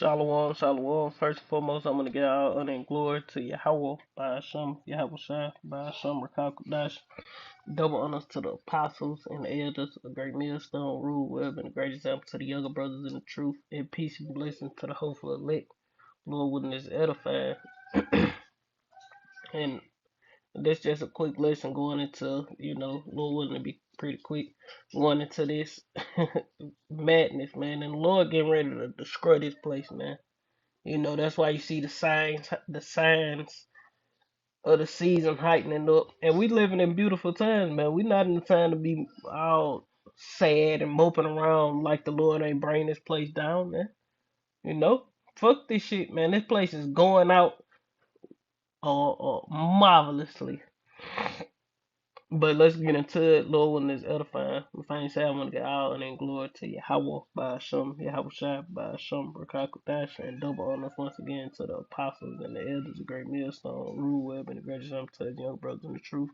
Shalom, shalom. First and foremost, I'm going to give all honor and glory to Yahweh, by Hashem, Yahweh Shai, by Hashem, Rakakadash. Double honors to the apostles and the elders, a great millstone, rule web, and a great example to the younger brothers in the truth, and peace and blessings to the hopeful elect. Lord, witness edifying. And that's just a quick lesson going into, Lord willing to be pretty quick, going into this madness, man. And the Lord getting ready to destroy this place, man. That's why you see the signs of the season heightening up. And we living in beautiful times, man. We not in the time to be all sad and moping around like the Lord ain't bringing this place down, man. You know? Fuck this shit, man. This place is going out marvelously. But let's get into it, Lord, when it's edifying. If I ain't say I want to get all and glory to Yahweh by Hashem, Yahweh Shai by Hashem, Rakakadash, and double honors once again to the apostles and the elders, the great millstone, rule web, and the great example to the young brothers in the truth.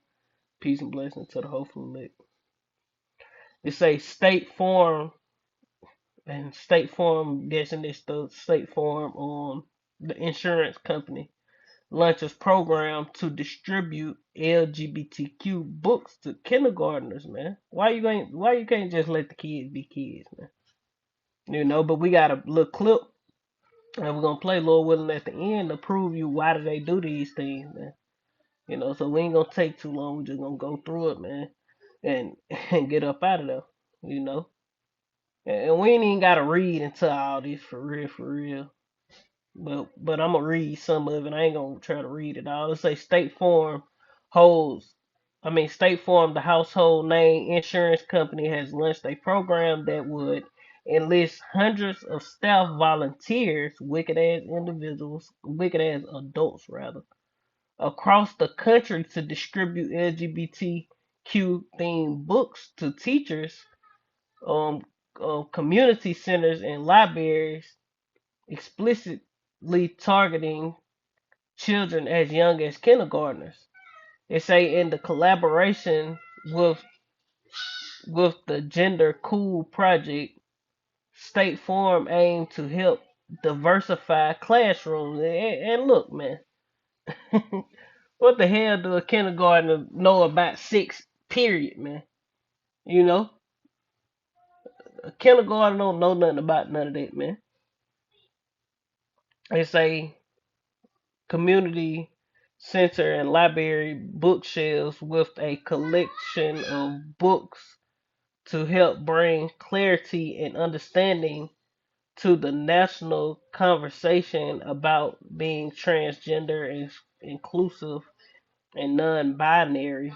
Peace and blessing to the hopeful elect. It say State Farm, and State Farm, guessing it's the State Farm on the insurance company launches program to distribute LGBTQ books to kindergartners, man. Why you can't just let the kids be kids, man? But we got a little clip and we're gonna play Lord willing at the end to prove you why do they do these things, man. So we ain't gonna take too long, we just gonna go through it, man, and and get up out of there, you know. And we ain't even gotta read into all this for real, for real. But I'm gonna read some of it. I ain't gonna try to read it all. Let's say holds. State Farm, the household name insurance company, has launched a program that would enlist hundreds of staff volunteers, wicked ass adults rather, across the country to distribute LGBTQ themed books to teachers, um, community centers, and libraries, explicitly targeting children as young as kindergartners. They say in the collaboration with the Gender Cool Project, State Farm aimed to help diversify classrooms. And look, man, what the hell do a kindergartner know about sex? Period, man. You know, a kindergartner don't know nothing about none of that, man. They say community center and library bookshelves with a collection of books to help bring clarity and understanding to the national conversation about being transgender and inclusive and non-binary.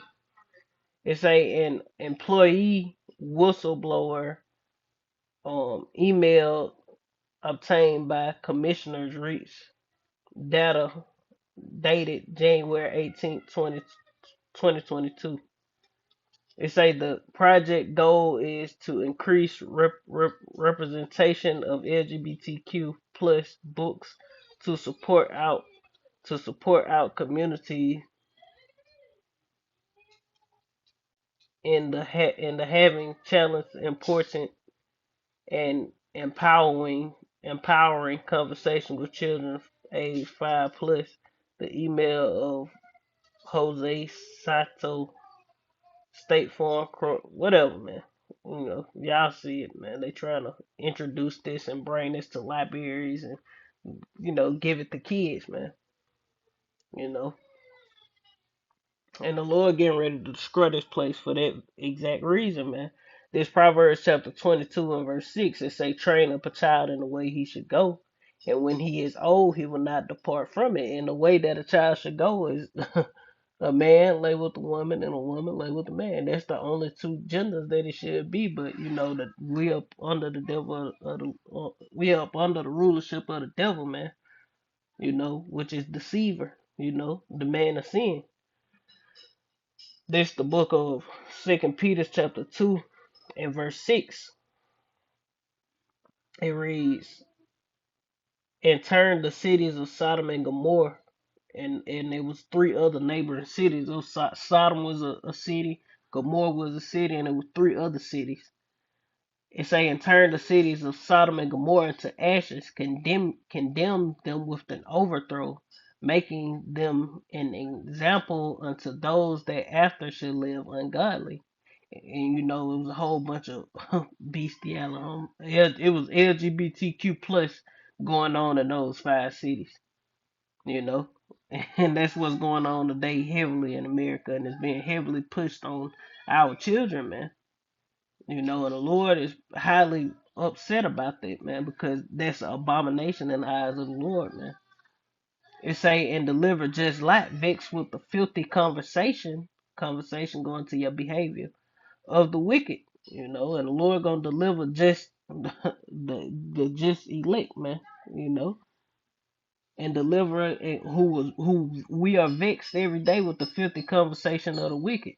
It's an employee whistleblower email obtained by commissioners reach data dated January 18th, 2022. They say the project goal is to increase representation of LGBTQ plus books to support out community in the having challenge important and empowering conversation with children age 5 plus. The email of Jose Sato, State Farm, whatever, man. Y'all see it, man. They trying to introduce this and bring this to libraries and give it to kids, man. You know, and the Lord getting ready to destroy this place for that exact reason, man. This Proverbs chapter 22 and verse 6, it say, train up a child in the way he should go, and when he is old, he will not depart from it. And the way that a child should go is a man lay with a woman and a woman lay with a man. That's the only two genders that it should be. But that we up under the devil, we up under the rulership of the devil, man. Which is deceiver. The man of sin. This the book of Second Peter chapter 2 and verse 6. It reads, and turned the cities of Sodom and Gomorrah, and there was three other neighboring cities. Sodom was a city, Gomorrah was a city, and there were three other cities. It say, and turn the cities of Sodom and Gomorrah to ashes, condemn them with an overthrow, making them an example unto those that after should live ungodly. And it was a whole bunch of bestiality. It was LGBTQ plus going on in those 5 cities. You know, and that's what's going on today heavily in America, and it's being heavily pushed on our children, man. And the Lord is highly upset about that, man, because that's an abomination in the eyes of the Lord, man. It say, and deliver just like vexed with the filthy conversation going to your behavior of the wicked, and the Lord gonna deliver just the just elect, man, you know, and deliver who we are vexed every day with the filthy conversation of the wicked.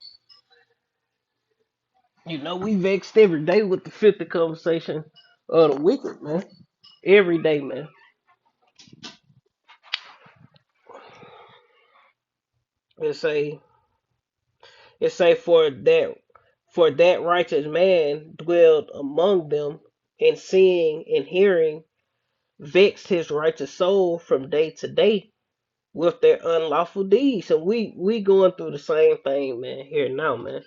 We vexed every day with the filthy conversation of the wicked, man. Every day, man. It say it say for that righteous man dwelled among them, and seeing and hearing vexed his righteous soul from day to day with their unlawful deeds. And we going through the same thing, man, here now, man.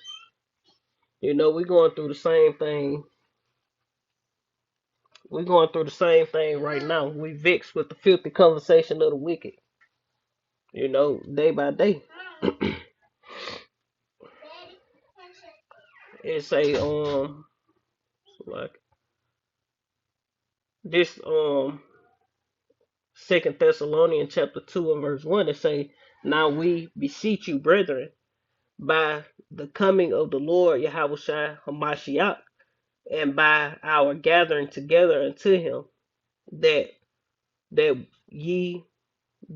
We going through the same thing. We going through the same thing right now. We vexed with the filthy conversation of the wicked, day by day. It's a like this Second Thessalonians chapter 2 and verse 1. It say, now we beseech you, brethren, by the coming of the Lord Yahushua Hamashiach, and by our gathering together unto him, that ye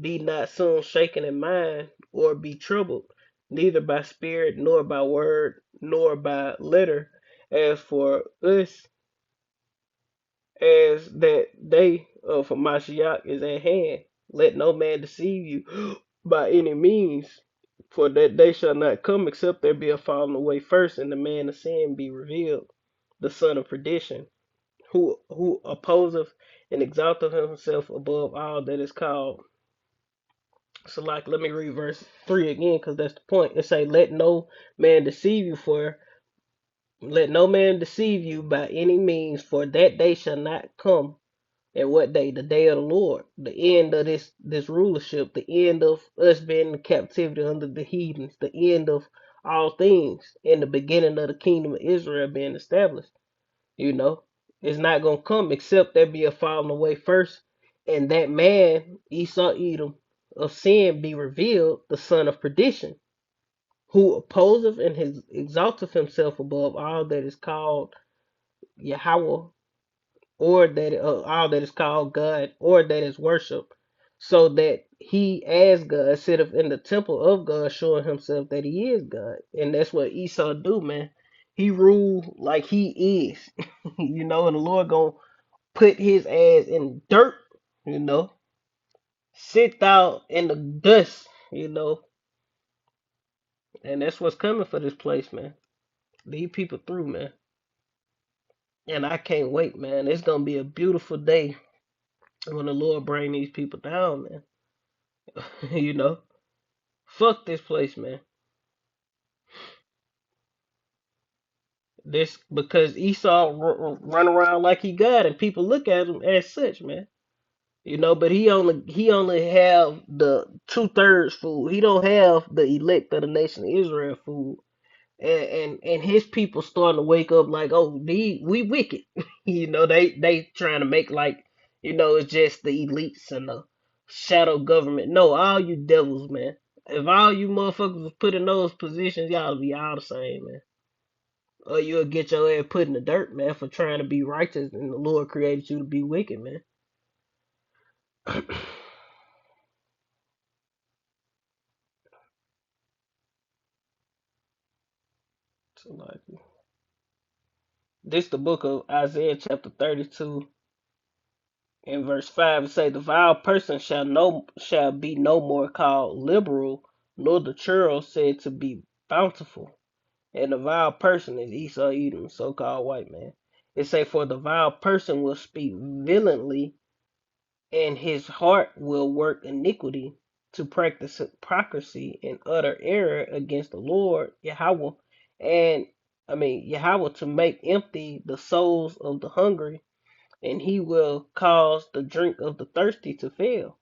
be not soon shaken in mind, or be troubled, neither by spirit, nor by word, nor by letter, as for us, as that day of Mashiach is at hand. Let no man deceive you by any means, for that day shall not come except there be a falling away first, and the man of sin be revealed, the son of perdition, who opposeth and exalteth himself above all that is called. So, like, let me read verse 3 again, because that's the point. It say, man deceive you for let no man deceive you by any means, for that day shall not come. And what day? The day of the Lord. The end of this rulership, the end of us being in captivity under the heathens, the end of all things, and the beginning of the kingdom of Israel being established. You know, it's not gonna come except there be a falling away first, and that man, Esau Edom, of sin be revealed, the son of perdition, who opposeth and exalteth himself above all that is called Yahweh, or that all that is called God, or that is worship, so that he as God sitteth in the temple of God, showing himself that he is God. And that's what Esau do, man. He rule like he is, and the Lord gonna put his ass in dirt, you know, sit out in the dust, and that's what's coming for this place, man. Lead people through, man. And I can't wait, man. It's gonna be a beautiful day when the Lord bring these people down, man. you know, fuck this place, man. This because Esau run around like he God, and people look at him as such, man. But he only have the 2/3 food. He don't have the elect of the nation of Israel food. And his people starting to wake up like, oh, we wicked. They trying to make like, it's just the elites and the shadow government. No, all you devils, man. If all you motherfuckers was put in those positions, y'all be all the same, man. Or you'll get your ass put in the dirt, man, for trying to be righteous, and the Lord created you to be wicked, man. So like, this the book of Isaiah chapter 32 in verse 5. It say, the vile person shall be no more called liberal, nor the churl said to be bountiful. And the vile person is Esau Edom, so called white man. It say, for the vile person will speak violently, and his heart will work iniquity to practice hypocrisy and utter error against the Lord Yahweh, and Yahweh, to make empty the souls of the hungry, and he will cause the drink of the thirsty to fail.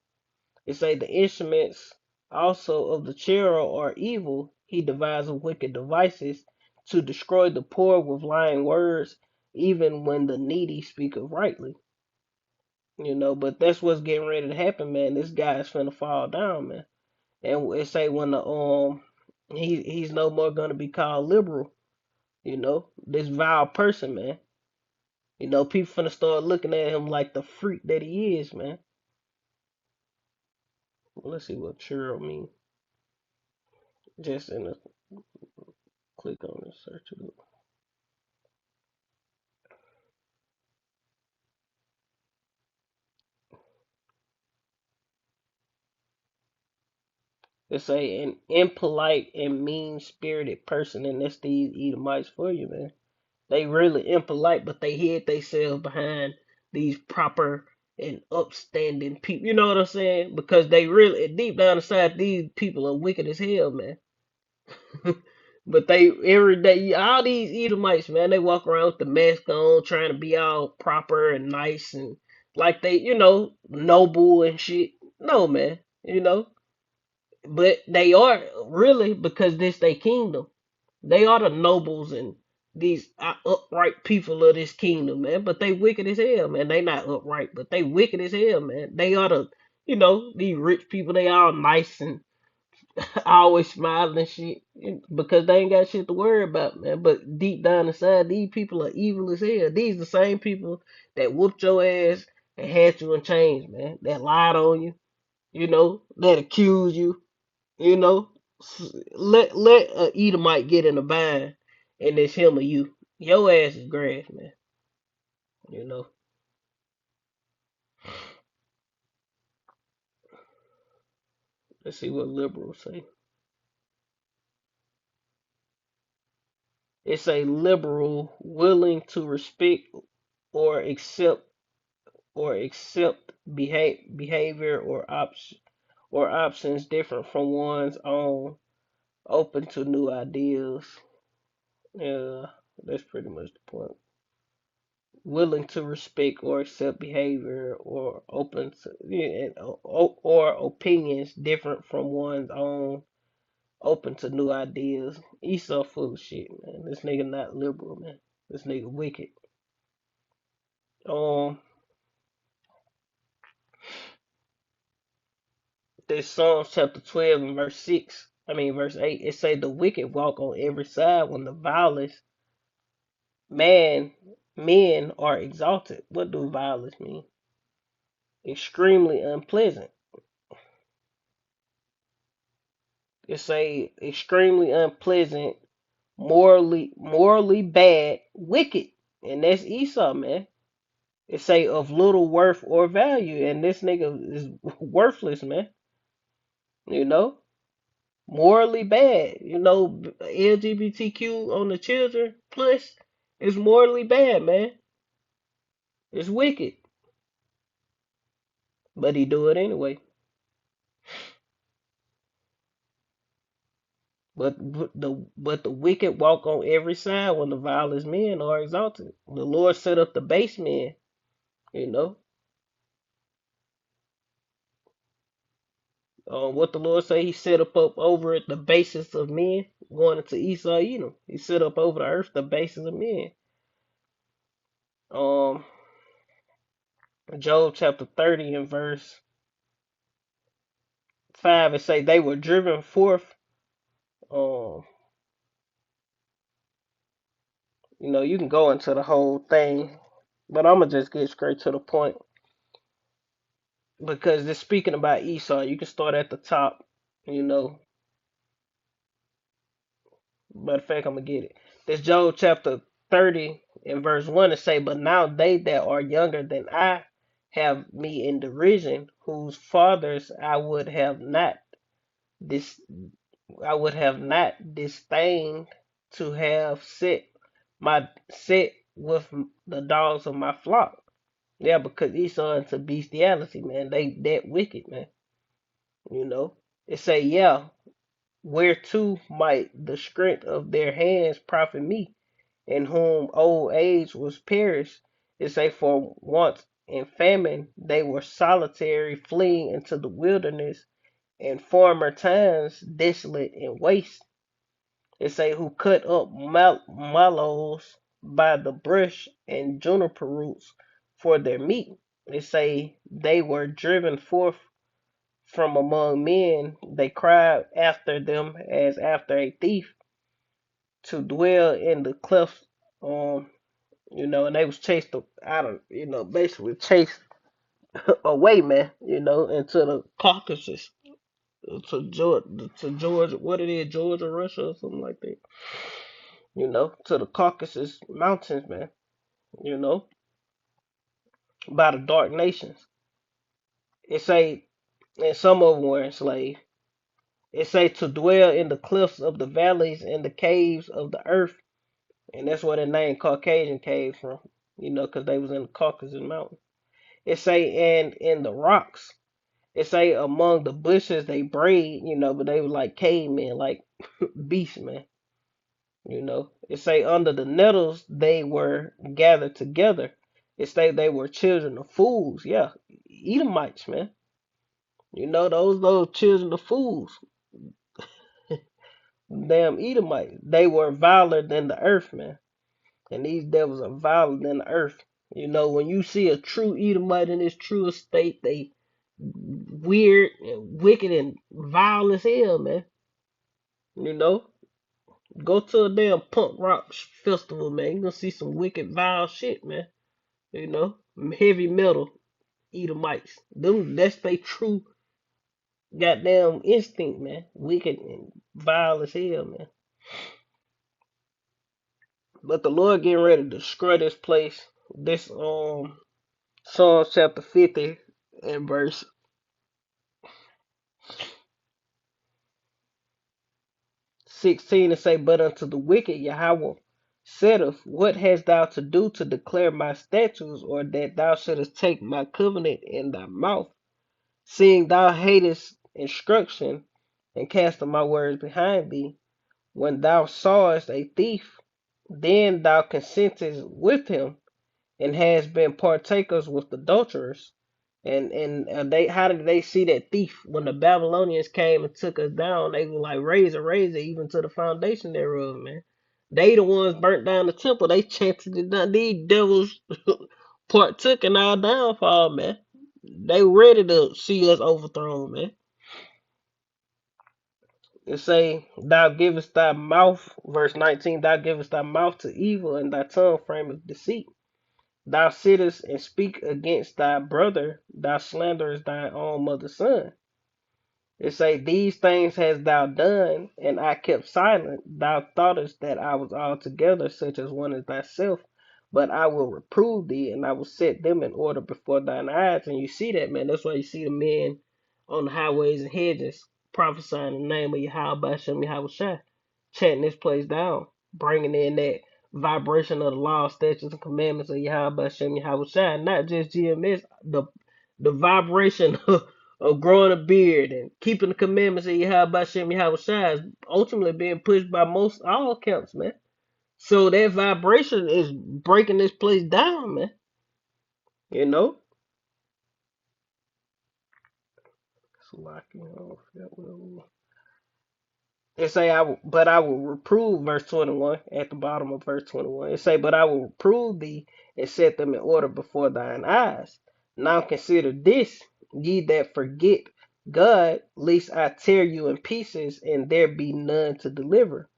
It say the instruments also of the cherub are evil. He devises wicked devices to destroy the poor with lying words, even when the needy speak of rightly. But that's what's getting ready to happen, man. This guy is finna fall down, man. And it say when the he's no more gonna be called liberal. This vile person, man. People finna start looking at him like the freak that he is, man. Well, let's see what churl mean. Just in a click on it, search it. It's an impolite and mean spirited person, and that's these Edomites for you, man. They really impolite, but they hid themselves behind these proper and upstanding people. You know what I'm saying? Because they really, deep down inside, these people are wicked as hell, man. But they every day, all these Edomites, man, they walk around with the mask on, trying to be all proper and nice and like they, noble and shit. No, man, you know. But they are really, because this they kingdom. They are the nobles and these upright people of this kingdom, man. But they wicked as hell, man. They not upright, but they wicked as hell, man. They are these rich people. They all nice and always smiling and shit because they ain't got shit to worry about, man. But deep down inside, these people are evil as hell. These the same people that whooped your ass and had you in chains, man. That lied on you, that accused you, you know. Let a Edomite get in a bind, and it's him or you. Your ass is grass, man. You know. Let's see what liberals say. It's a liberal willing to respect or accept behavior or options different from one's own, open to new ideas. Yeah, that's pretty much the point. Willing to respect or accept behavior or open to or opinions different from one's own, open to new ideas. Esau full of shit, man. This nigga not liberal, man. This nigga wicked. Um, this Psalms chapter 12 and verse 6. Verse 8. It say the wicked walk on every side when the vilest man men are exalted. What do violence mean? Extremely unpleasant. It say extremely unpleasant, morally bad, wicked, and that's Esau, man. It say of little worth or value, and this nigga is worthless, man. You know, morally bad. LGBTQ on the children plus is morally bad, man. It's wicked, but he do it anyway. But the wicked walk on every side when the vilest men are exalted. The Lord set up the base men, you know. What the Lord say, He set up over it the basis of men, going into Esau, He set up over the earth the basis of men. Um, Job chapter 30 and verse 5, it say they were driven forth. Um, you can go into the whole thing, but I'm gonna just get straight to the point because it's speaking about Esau. You can start at the top, you know. Matter of fact, I'm gonna get it. This Job chapter 30 and verse 1 to say, but now they that are younger than I have me in derision, whose fathers this I would have not disdained to have set with the dogs of my flock. Yeah, because Esau into bestiality, man. They that wicked, man. You know. It say, yeah, whereto might the strength of their hands profit me, in whom old age was perished. It say, for want and famine they were solitary, fleeing into the wilderness, in former times desolate and waste. It say, who cut up mallows by the brush and juniper roots for their meat. It say, they were driven forth from among men. They cried after them as after a thief, to dwell in the clefts. And they was chased out of, basically chased away, man. Into the Caucasus, to Georgia, what it is, Georgia, Russia, or something like that. To the Caucasus Mountains, man. You know, by the dark nations. It say, and some of them were enslaved. It say to dwell in the cliffs of the valleys and the caves of the earth, and that's where the name Caucasian came from. Because they was in the Caucasus Mountain. It say, and in the rocks. It say among the bushes they braid, but they were like cavemen, like beasts, man. It say under the nettles they were gathered together. It say they were children of fools. Yeah, Edomites, man. Those children of fools. Damn Edomites. They were viler than the earth, man. And these devils are viler than the earth. When you see a true Edomite in its truest state, they weird and wicked and vile as hell, man. You know? Go to a damn punk rock festival, man. You gonna see some wicked, vile shit, man. You know? Heavy metal Edomites. That's they true goddamn instinct, man. Wicked and vile as hell, man. But the Lord getting ready to destroy this place. This Psalm chapter 50 and verse 16 and say, but unto the wicked Yahweh saith, what hast thou to do to declare my statutes, or that thou shouldest take my covenant in thy mouth, seeing thou hatest instruction, and castest my words behind thee? When thou sawest a thief, then thou consentest with him, and has been partakers with adulterers. And they, how did they see that thief when the Babylonians came and took us down? They were like razor, even to the foundation thereof, man. They the ones burnt down the temple. They chanted it down. These devils partook in our downfall, man. They ready to see us overthrown, man. It say, thou givest thy mouth, verse 19, thou givest thy mouth to evil, and thy tongue frameth deceit. Thou sittest and speak against thy brother, thou slanderest thy own mother's son. It say, these things hast thou done, and I kept silent. Thou thoughtest that I was altogether such as one as thyself, but I will reprove thee, and I will set them in order before thine eyes. And you see that, man. That's why you see the men on the highways and hedges prophesying in the name of Yahweh Shem Yahweh, chatting this place down, bringing in that vibration of the law, statutes, and commandments of Yahweh Shem Yahweh, not just GMS, the vibration of growing a beard and keeping the commandments of Yahweh Shem Yahweh is ultimately being pushed by most all camps, man. So that vibration is breaking this place down, man. You know? It say, but I will reprove, verse 21, at the bottom of verse 21. It say, but I will reprove thee and set them in order before thine eyes. Now consider this, ye that forget God, lest I tear you in pieces, and there be none to deliver.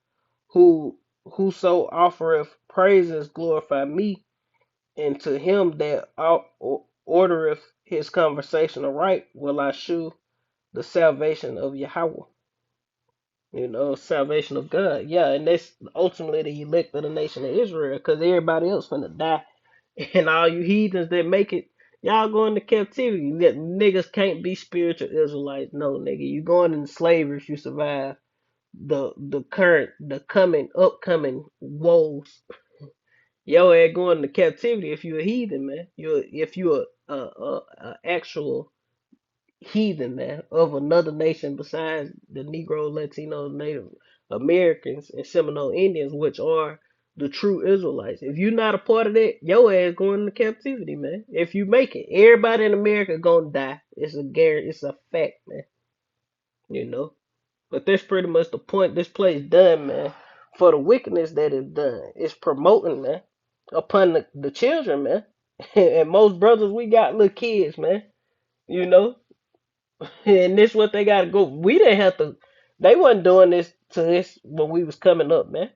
Whoso offereth praises glorify me, and to him that ordereth his conversation aright will I shew the salvation of Yahweh. Salvation of God. Yeah, and that's ultimately the elect of the nation of Israel, because everybody else finna die. And all you heathens that make it, y'all going to captivity. That niggas can't be spiritual Israelites. No, nigga, you going into slavery if you survive the upcoming woes. Your ass going to captivity if you a heathen, man. If you a actual heathen, man, of another nation besides the Negro, Latino, Native Americans, and Seminole Indians, which are the true Israelites. If you're not a part of that, your ass going into captivity, man. If you make it, everybody in America gonna die. It's a guarantee. It's a fact, man. You know. But that's pretty much the point this place done, man. For the wickedness that is done, it's promoting, man, upon the children, man. And most brothers, we got little kids, man. You know, and this what they gotta go. We didn't have to. They wasn't doing this to us when we was coming up, man.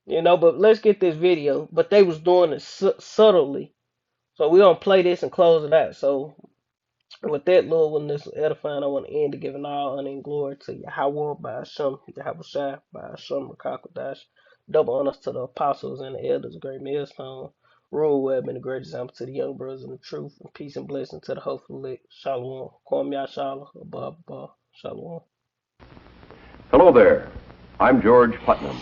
You know, but let's get this video. But they was doing it subtly. So we gonna play this and close it out. So with that, Lord, when this is edifying, I want to end to giving all honor and glory to Yahweh by Hashem, Yahweh Shai by Hashem, Rakakwadash. Double honors to the apostles and the elders, great millstone. Rule Web and the great example to the young brothers in the truth. And peace and blessing to the hopeful elect. Shalom. Kwam Yashala, above, Shalom. Hello there. I'm George Putnam.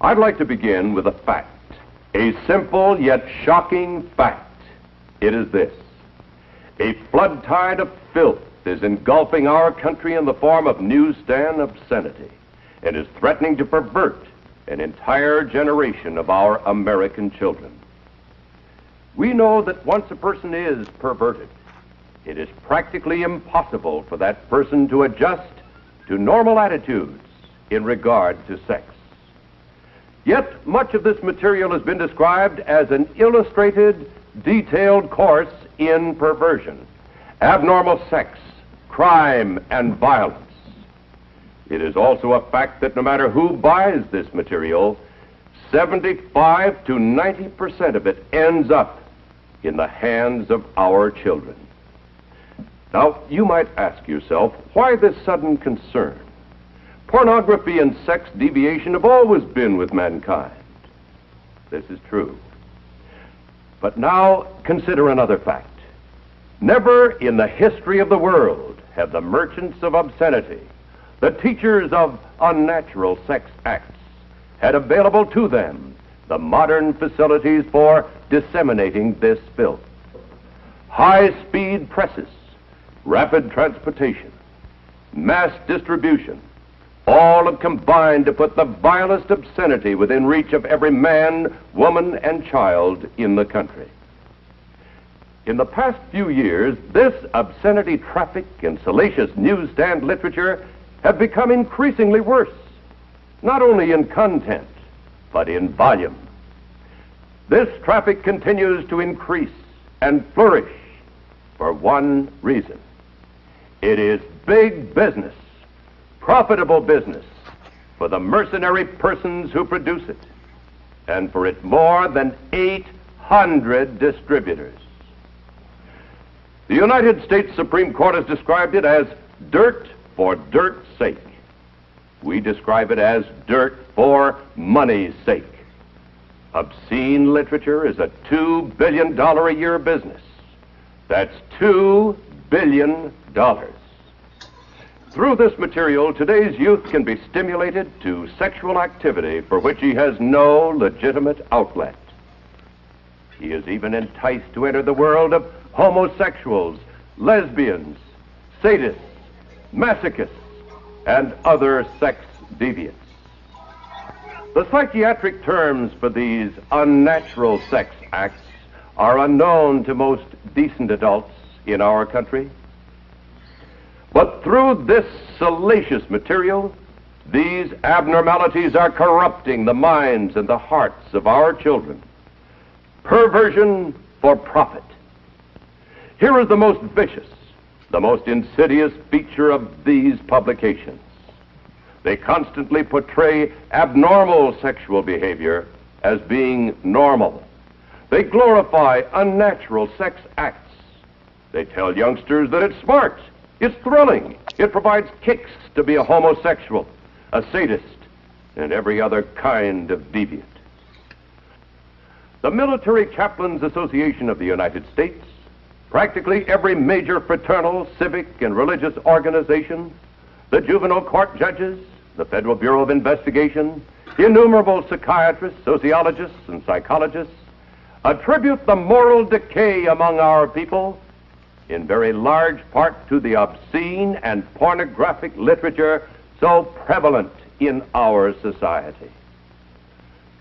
I'd like to begin with a fact, a simple yet shocking fact. It is this. A flood tide of filth is engulfing our country in the form of newsstand obscenity and is threatening to pervert an entire generation of our American children. We know that once a person is perverted, it is practically impossible for that person to adjust to normal attitudes in regard to sex. Yet much of this material has been described as an illustrated, detailed course in perversion, abnormal sex, crime, and violence. It is also a fact that no matter who buys this material, 75 to 90% of it ends up in the hands of our children. Now, you might ask yourself, why this sudden concern? Pornography and sex deviation have always been with mankind. This is true. But now consider another fact. Never in the history of the world have the merchants of obscenity, the teachers of unnatural sex acts, had available to them the modern facilities for disseminating this filth. High-speed presses, rapid transportation, mass distribution, all have combined to put the vilest obscenity within reach of every man, woman, and child in the country. In the past few years, this obscenity traffic and salacious newsstand literature have become increasingly worse, not only in content, but in volume. This traffic continues to increase and flourish for one reason. It is big business, profitable business for the mercenary persons who produce it, and for its more than 800 distributors. The United States Supreme Court has described it as dirt for dirt's sake. We describe it as dirt for money's sake. Obscene literature is a $2 billion a year business. That's $2 billion. Through this material, today's youth can be stimulated to sexual activity for which he has no legitimate outlet. He is even enticed to enter the world of homosexuals, lesbians, sadists, masochists, and other sex deviants. The psychiatric terms for these unnatural sex acts are unknown to most decent adults in our country. But through this salacious material, these abnormalities are corrupting the minds and the hearts of our children. Perversion for profit. Here is the most vicious, the most insidious feature of these publications. They constantly portray abnormal sexual behavior as being normal. They glorify unnatural sex acts. They tell youngsters that it's smart, it's thrilling, it provides kicks to be a homosexual, a sadist, and every other kind of deviant. The Military Chaplains Association of the United States, practically every major fraternal, civic, and religious organization, the juvenile court judges, the Federal Bureau of Investigation, Innumerable psychiatrists, sociologists, and psychologists attribute the moral decay among our people in very large part to the obscene and pornographic literature so prevalent in our society.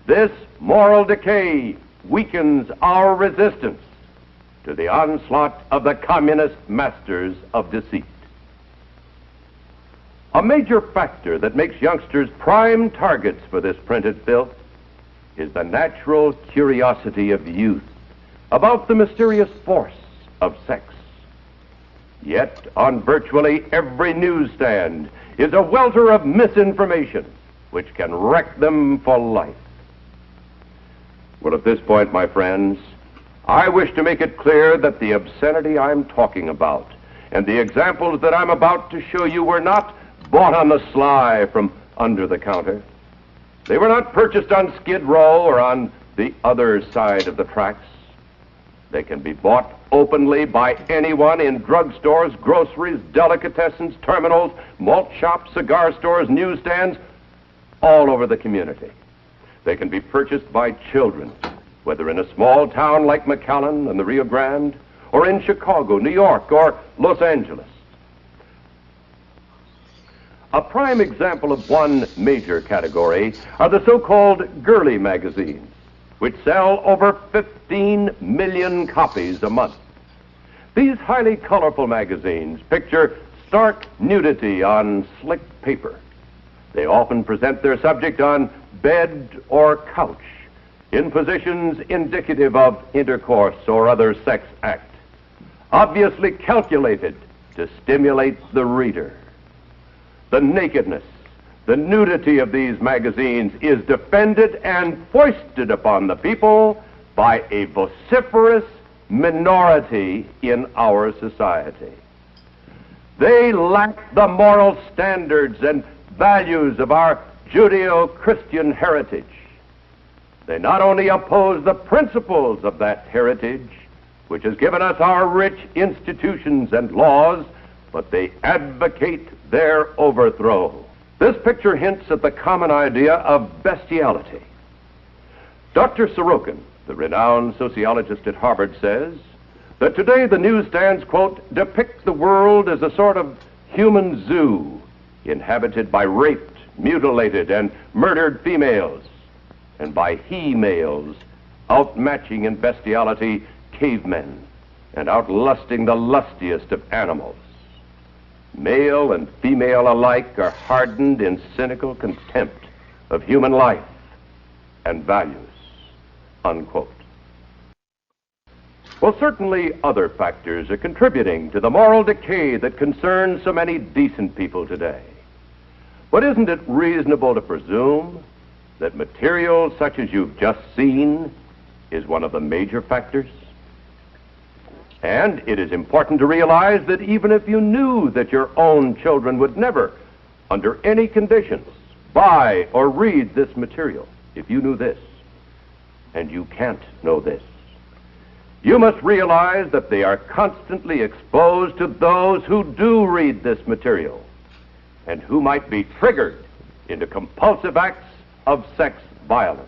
This moral decay weakens our resistance to the onslaught of the communist masters of deceit. A major factor that makes youngsters prime targets for this printed filth is the natural curiosity of youth about the mysterious force of sex. Yet, on virtually every newsstand is a welter of misinformation which can wreck them for life. Well, at this point, my friends, I wish to make it clear that the obscenity I'm talking about and the examples that I'm about to show you were not bought on the sly from under the counter. They were not purchased on Skid Row or on the other side of the tracks. They can be bought openly by anyone in drugstores, groceries, delicatessens, terminals, malt shops, cigar stores, newsstands, all over the community. They can be purchased by children, whether in a small town like McAllen and the Rio Grande, or in Chicago, New York, or Los Angeles. A prime example of one major category are the so-called girly magazines, which sell over 15 million copies a month. These highly colorful magazines picture stark nudity on slick paper. They often present their subject on bed or couch, in positions indicative of intercourse or other sex act, obviously calculated to stimulate the reader. The nakedness, the nudity of these magazines is defended and foisted upon the people by a vociferous minority in our society. They lack the moral standards and values of our Judeo-Christian heritage. They not only oppose the principles of that heritage, which has given us our rich institutions and laws, but they advocate their overthrow. This picture hints at the common idea of bestiality. Dr. Sorokin, the renowned sociologist at Harvard, says that today the newsstands, quote, depict the world as a sort of human zoo inhabited by raped, mutilated, and murdered females, and by he-males outmatching in bestiality cavemen and outlusting the lustiest of animals. Male and female alike are hardened in cynical contempt of human life and values, unquote. Well, certainly other factors are contributing to the moral decay that concerns so many decent people today. But isn't it reasonable to presume that material such as you've just seen is one of the major factors? And it is important to realize that even if you knew that your own children would never, under any conditions, buy or read this material, if you knew this, and you can't know this, you must realize that they are constantly exposed to those who do read this material and who might be triggered into compulsive acts of sex violence.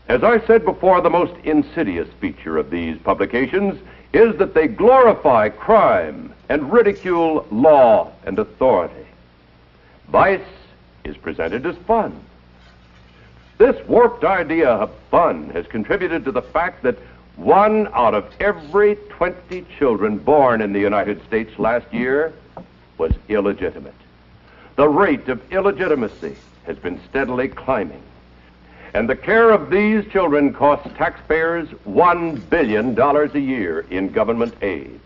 As I said before, the most insidious feature of these publications is that they glorify crime and ridicule law and authority. Vice is presented as fun. This warped idea of fun has contributed to the fact that 1 out of every 20 children born in the United States last year was illegitimate. The rate of illegitimacy has been steadily climbing, and the care of these children costs taxpayers $1 billion a year in government aid.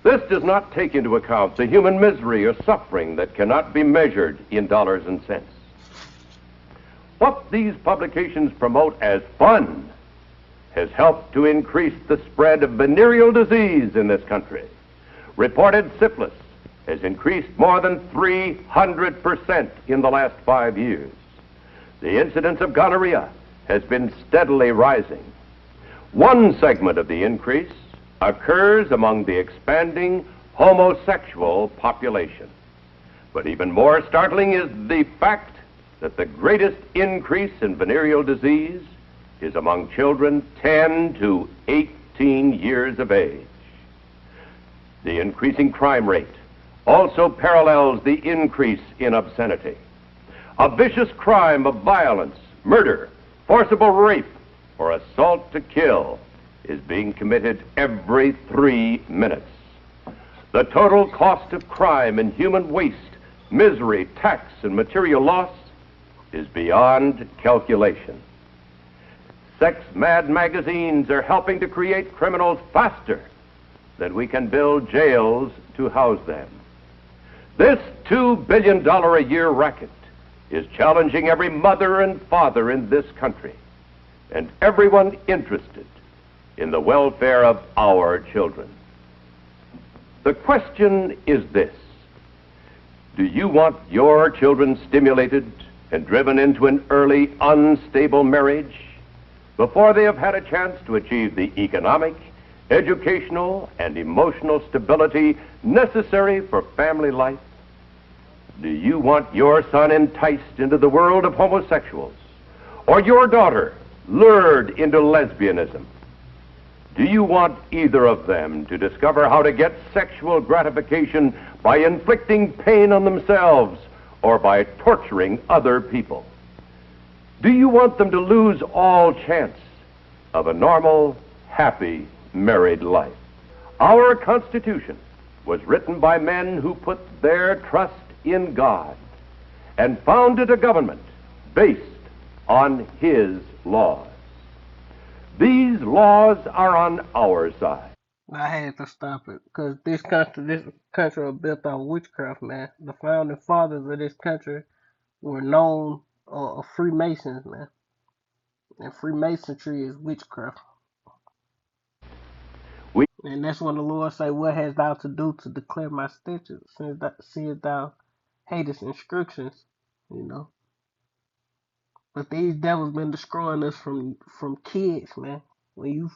This does not take into account the human misery or suffering that cannot be measured in dollars and cents. What these publications promote as fun has helped to increase the spread of venereal disease in this country. Reported syphilis has increased more than 300% in the last 5 years. The incidence of gonorrhea has been steadily rising. One segment of the increase occurs among the expanding homosexual population. But even more startling is the fact that the greatest increase in venereal disease is among children 10 to 18 years of age. The increasing crime rate also parallels the increase in obscenity. A vicious crime of violence, murder, forcible rape, or assault to kill is being committed every 3 minutes. The total cost of crime in human waste, misery, tax, and material loss is beyond calculation. Sex-mad magazines are helping to create criminals faster than we can build jails to house them. This $2 billion a year racket is challenging every mother and father in this country and everyone interested in the welfare of our children. The question is this: do you want your children stimulated and driven into an early, unstable marriage before they have had a chance to achieve the economic, educational, and emotional stability necessary for family life? Do you want your son enticed into the world of homosexuals, or your daughter lured into lesbianism? Do you want either of them to discover how to get sexual gratification by inflicting pain on themselves or by torturing other people? Do you want them to lose all chance of a normal, happy married life? Our Constitution was written by men who put their trust in God and founded a government based on His laws. These laws are on our side. I had to stop it because this country was built on witchcraft, man. The founding fathers of this country were known Freemasons, man, and Freemasonry is witchcraft. We And that's when the Lord say, "What hast thou to do to declare my statutes, since thou hatest instructions?" You know. But these devils been destroying us from kids, man. When you,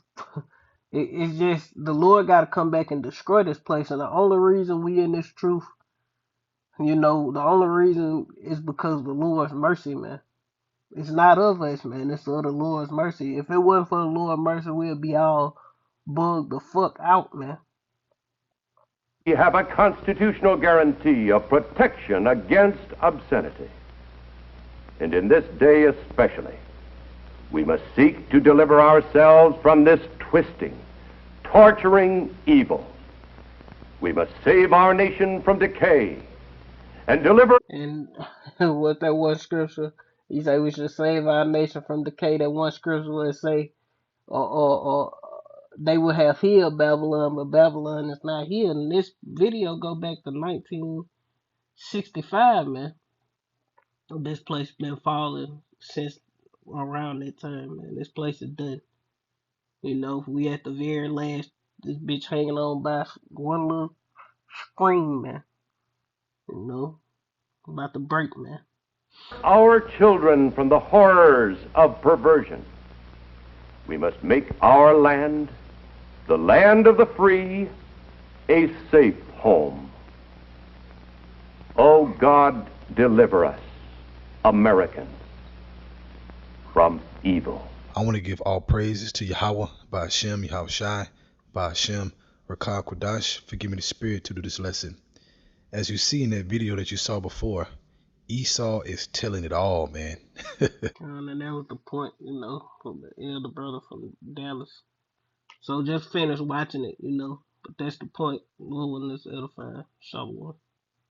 it's just the Lord got to come back and destroy this place, and the only reason we in this truth, the only reason is because of the Lord's mercy, man. It's not of us, man. It's of the Lord's mercy. If it wasn't for the Lord's mercy, we'd be all bugged the fuck out, man. have a constitutional guarantee of protection against obscenity. And in this day especially, we must seek to deliver ourselves from this twisting, torturing evil. We must save our nation from decay and deliver. And what that one scripture, he say we should save our nation from decay. That one scripture where it say, or they will have healed Babylon, but Babylon is not healed. And this video go back to 1965, man. This place been falling since around that time, man. This place is done. We at the very last. This bitch hanging on by one little string, man. About to break, man. Our children from the horrors of perversion. We must make our land, the land of the free, a safe home. Oh God, deliver us, Americans, from evil. I want to give all praises to Yahweh, by Hashem, Yahweh Shai, by Hashem, Rakah Kodash, for giving me the spirit to do this lesson. As you see in that video that you saw before, Esau is telling it all, man. And that was the point, from the elder brother from Dallas. So just finish watching it, But that's the point. Lord, let's edify. Shalom.